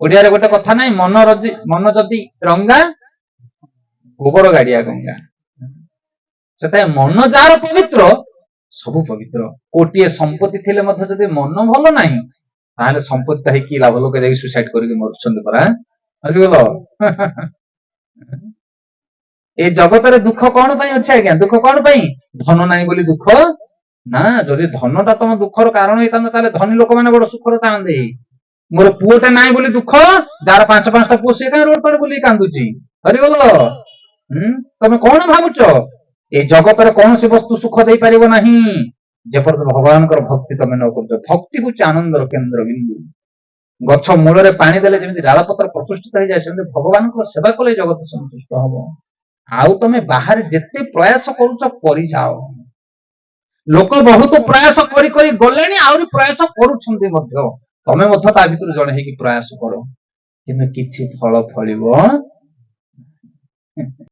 ଓଡିଆରେ ଗୋଟେ କଥା ନାହିଁ, ମନ ଯଦି ରଙ୍ଗା ଗୋବର ଗାଡିଆ ଗଙ୍ଗା। ସେଟା ମନ ଯାହାର ପବିତ୍ର ସବୁ ପବିତ୍ର। କୋଟିଏ ସମ୍ପତ୍ତି ଥିଲେ ମଧ୍ୟ ଯଦି ମନ ଭଲ ନାହିଁ ତାହେଲେ ସମ୍ପତ୍ତି ହେଇକି ଲାଭ, ଲୋକ ଯାଇକି ସୁସାଇଡ କରିକି ମରୁଛନ୍ତି ପରା। ବୁଝିଗଲ? ଏଇ ଜଗତରେ ଦୁଃଖ କଣ ପାଇଁ ଅଛି ଆଜ୍ଞା? ଦୁଃଖ କଣ ପାଇଁ? ଧନ ନାହିଁ ବୋଲି ଦୁଃଖ ନା। ଯଦି ଧନଟା ତମ ଦୁଃଖର କାରଣ ହେଇଥାନ୍ତା ତାହେଲେ ଧନୀ ଲୋକମାନେ ବଡ ସୁଖରେ ଥାନ୍ତେ। ମୋର ପୁଅଟା ନାହିଁ ବୋଲି ଦୁଃଖ, ଯାହାର 5-5ଟା ପୁଅ ସିଏ କାହିଁ ରୋଡ ତଳେ ବୁଲିକି କାନ୍ଦୁଛି? ହରିଗଲ। ତମେ କଣ ଭାବୁଛ? এই ଜଗତରେ କୌଣସି ବସ୍ତୁ ସୁଖ ଦେଇପାରିବ ନାହିଁ ଯେପର୍ଯ୍ୟନ୍ତ ଭଗବାନଙ୍କର ଭକ୍ତି ତମେ ନ କରୁଛ। ଭକ୍ତି ହଉଛି ଆନନ୍ଦର କେନ୍ଦ୍ର ବିନ୍ଦୁ। ଗଛ ମୂଳରେ ପାଣି ଦେଲେ ଯେମିତି ଡାଳପତ୍ର ପ୍ରତିଷ୍ଠିତ ହେଇଯାଏ, ସେମିତି ଭଗବାନଙ୍କର ସେବା କଲେ ଜଗତ ସନ୍ତୁଷ୍ଟ ହବ। ଆଉ ତମେ ବାହାରେ ଯେତେ ପ୍ରୟାସ କରୁଛ କରିଯାଅ। ଲୋକ ବହୁତ ପ୍ରୟାସ କରି କରି ଗଲେଣି, ଆହୁରି ପ୍ରୟାସ କରୁଛନ୍ତି ମଧ୍ୟ। ତମେ ମଧ୍ୟ ତା ଭିତରୁ ଜଣେ ହେଇକି ପ୍ରୟାସ କର, କିନ୍ତୁ କିଛି ଫଳ ଫଳିବ।